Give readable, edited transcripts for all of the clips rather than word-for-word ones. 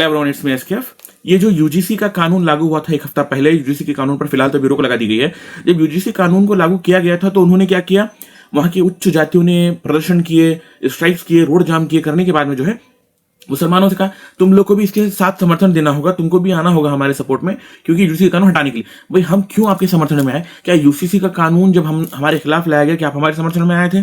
It's me SKF. ये जो UGC का कानून लागू हुआ था एक हफ्ता पहले, यूजीसी के कानून पर फिलहाल तो अभी रोक लगा दी गई है। जब यूजीसी कानून को लागू किया गया था तो उन्होंने क्या किया, वहां की उच्च जातियों ने प्रदर्शन किए, स्ट्राइक्स किए, रोड जाम किए। करने के बाद में जो है मुसलमानों से कहा तुम लोग को भी इसके साथ समर्थन देना होगा, तुमको भी आना होगा हमारे सपोर्ट में, क्योंकि यूसीसी का कानून हटाने के लिए। भाई हम क्यों आपके समर्थन में आए? क्या यूसीसी का कानून जब हम हमारे खिलाफ लाया गया, क्या आप हमारे समर्थन में आए थे?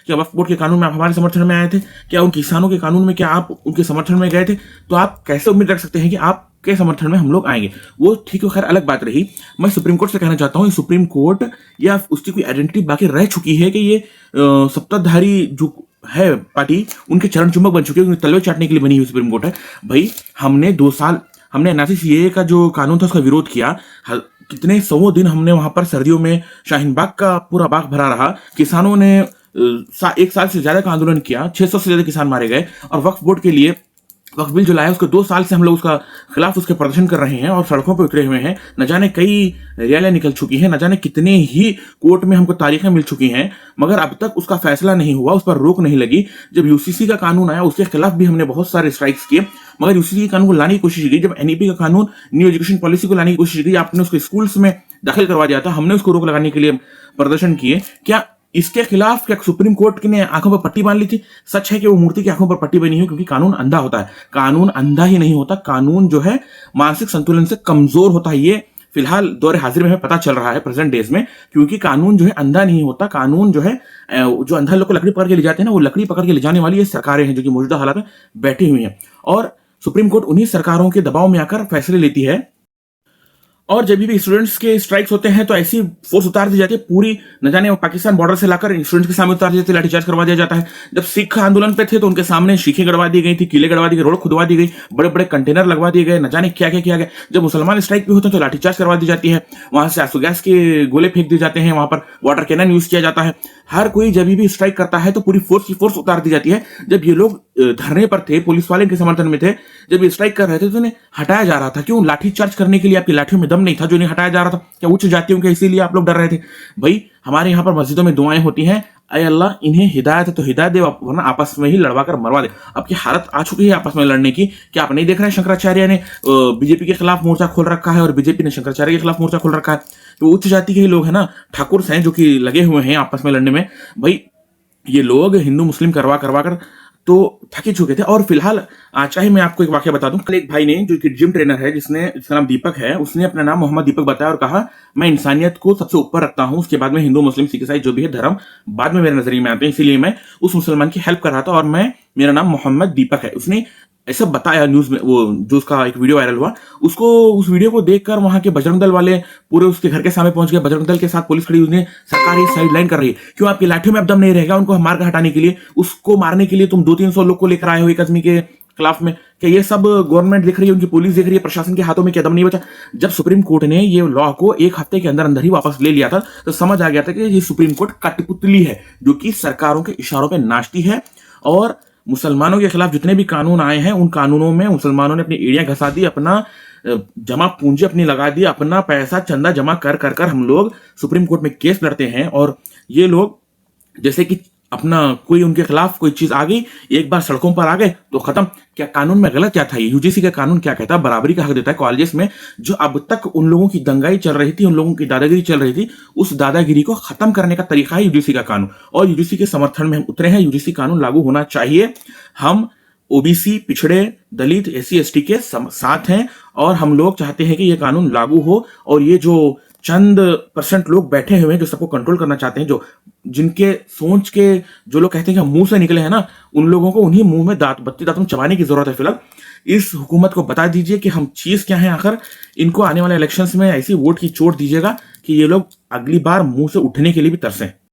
क्या वक्फ बोर्ड के कानून में आप हमारे समर्थन में आए थे? क्या उन किसानों के कानून में क्या आप उनके समर्थन में गए थे? तो आप कैसे उम्मीद रख सकते हैं कि आपके समर्थन में हम लोग आएंगे? वो ठीक है, खैर अलग बात रही। मैं सुप्रीम कोर्ट से कहना चाहता हूँ, सुप्रीम कोर्ट या उसकी कोई आइडेंटिटी बाकी रह चुकी है कि ये सत्ताधारी जो है पार्टी उनके चरण चुंबक बन चुके हैं, उनके तलवे चाटने के लिए बनी हुई सुप्रीम कोर्ट है। भाई हमने 2 साल हमने एनआरसी सीएए का जो कानून था उसका विरोध किया, कितने 100 दिन हमने वहां पर सर्दियों में शाहीन बाग का पूरा बाग भरा रहा। किसानों ने 1 साल से ज्यादा का आंदोलन किया, 600 से ज्यादा किसान मारे गए। और वक्फ बोर्ड के लिए वक्फ बिल जो लाया उसके 2 साल से हम लोग उसका खिलाफ उसके प्रदर्शन कर रहे हैं और सड़कों पर उतरे हुए हैं। न जाने कई रैलियां निकल चुकी हैं, न जाने कितने ही कोर्ट में हमको तारीखें मिल चुकी हैं, मगर अब तक उसका फैसला नहीं हुआ, उस पर रोक नहीं लगी। जब यूसीसी का कानून आया उसके खिलाफ भी हमने बहुत सारे स्ट्राइक्स किए, मगर यूसीसी के कानून को लाने की कोशिश की। जब एनईपी का कानून, न्यू एजुकेशन पॉलिसी को लाने की कोशिश की, आपने उसको स्कूल्स में दाखिल करवा दिया था, हमने उसको रोक लगाने के लिए प्रदर्शन किए। क्या इसके खिलाफ क्या सुप्रीम कोर्ट ने आंखों पर पट्टी बांध ली थी? सच है कि वो मूर्ति की आंखों पर पट्टी बनी हुई, क्योंकि कानून अंधा होता है। कानून अंधा ही नहीं होता, कानून जो है मानसिक संतुलन से कमजोर होता है। ये फिलहाल दौरे हाजिर में हमें पता चल रहा है प्रेजेंट डेज में, क्योंकि कानून जो है अंधा नहीं होता। कानून जो है जो अंधा लोग को लकड़ी पकड़ के ले जाते हैं ना, वो लकड़ी पकड़ के ले जाने वाली ये सरकारें हैं जो कि मौजूदा हालात में बैठी हुई हैं, और सुप्रीम कोर्ट उन्हीं सरकारों के दबाव में आकर फैसले लेती है। और जब भी स्टूडेंट्स के स्ट्राइक्स होते हैं तो ऐसी फोर्स उतार दी जाती है पूरी, न जाने पाकिस्तान बॉर्डर से लाकर स्टूडेंट्स के सामने उतार दी जाती है, लाठीचार्ज करवा दिया जाता है। जब सिख आंदोलन पे थे तो उनके सामने शीखें गड़वा दी गई थी, किले गड़वा दी गई, रोड खुदवा दी गई, बड़े बड़े कंटेनर लगवा दिए गए, न जाने क्या क्या किया गया। जब मुसलमान स्ट्राइक भी होते हैं तो लाठीचार्ज करवा दी जाती है, वहां से आंसू गैस के गोले फेंक दिए जाते हैं, वहां पर वाटर कैनन यूज किया जाता है। हर कोई जब भी स्ट्राइक करता है तो पूरी फोर्स की फोर्स उतार दी जाती है। जब ये लोग धरने पर थे, पुलिस वाले के समर्थन में थे, जब ये स्ट्राइक कर रहे थे तो उन्हें हटाया जा रहा था। क्यों? लाठी चार्ज करने के लिए आपकी लाठियों में दम नहीं था जो इन्हें हटाया जा रहा था। क्या उच्च जातियों के इसीलिए आप लोग डर रहे थे? भाई हमारे यहाँ पर मस्जिदों में दुआएं होती हैं, अय अल्लाह इन्हें हिदायत है तो हिदायत दे, वरना आपस में ही लड़वा कर मरवा दे। अब की हालत आ चुकी है आपस में लड़ने की। क्या आप नहीं देख रहे हैं शंकराचार्य ने बीजेपी के खिलाफ मोर्चा खोल रखा है और बीजेपी ने शंकराचार्य के खिलाफ मोर्चा खोल रखा है? तो उच्च जाति के ही लोग हैं ना, ठाकुर हैं जो कि लगे हुए हैं आपस में लड़ने में। भाई ये लोग हिंदू मुस्लिम करवा करवा कर तो थके चुके थे। और फिलहाल चाहे मैं आपको एक वाक्य बता दूं, कल एक भाई ने जो कि जिम ट्रेनर है, जिसका नाम दीपक है, उसने अपना नाम मोहम्मद दीपक बताया और कहा मैं इंसानियत को सबसे ऊपर रखता हूं, उसके बाद में हिंदू मुस्लिम सिख ईसाई जो भी है धर्म बाद में मेरे नजरिए में आते हैं, इसीलिए मैं उस मुसलमान की हेल्प कर रहा था और मेरा नाम मोहम्मद दीपक है। उसने ऐसा बताया न्यूज में, वो जो उसका एक वीडियो वायरल हुआ, उस वीडियो को देखकर वहां के बजरंग दल वाले पूरे उसके घर के सामने पहुंच गए। बजरंग दल के साथ पुलिस खड़ी, उसने सरकार ये साइड लाइन कर रही है। क्यों? आपकी लाठियों में अब दम नहीं रहेगा उनको मार कर हटाने के लिए, उसको मारने के लिए तुम 200-300 लोग को लेकर आए हो एक आदमी के खिलाफ में। क्या ये सब गवर्नमेंट देख रही है, उनकी पुलिस देख रही है, प्रशासन के हाथों में क्या दम नहीं बचा? जब सुप्रीम कोर्ट ने ये लॉ को 1 हफ्ते के अंदर अंदर ही वापस ले लिया था तो समझ आ गया था कि ये सुप्रीम कोर्ट कठपुतली है जो कि सरकारों के इशारों पर नाचती है। और मुसलमानों के खिलाफ जितने भी कानून आए हैं उन कानूनों में मुसलमानों ने अपनी एड़ियां घसा दी, अपना जमा पूंजी अपनी लगा दी, अपना पैसा चंदा जमा कर कर कर हम लोग सुप्रीम कोर्ट में केस लड़ते हैं। और ये लोग जैसे कि अपना कोई उनके खिलाफ कोई चीज आ गई, एक बार सड़कों पर आ गए तो खत्म। क्या कानून में गलत क्या था? यूजीसी का कानून क्या कहता है? बराबरी का हक देता है कॉलेजेस में। जो अब तक उन लोगों की दंगाई चल रही थी, उन लोगों की दादागिरी चल रही थी, उस दादागिरी को खत्म करने का तरीका है यूजीसी का कानून। और यूजीसी के समर्थन में हम उतरे हैं। यूजीसी कानून लागू होना चाहिए। हम ओबीसी, पिछड़े, दलित, एससी एसटी के साथ हैं और हम लोग चाहते हैं कि यह कानून लागू हो। और ये जो चंद % लोग बैठे हुए हैं जो सबको कंट्रोल करना चाहते हैं, जो जिनके सोच के जो लोग कहते हैं कि हम मुंह से निकले हैं ना, उन लोगों को उन्हीं मुंह में बत्ती दांतों चबाने की जरूरत है। फिलहाल इस हुकूमत को बता दीजिए कि हम चीज क्या है आखिर। इनको आने वाले इलेक्शंस में ऐसी वोट की चोट दीजिएगा कि ये लोग अगली बार मुंह से उठने के लिए भी तरसें।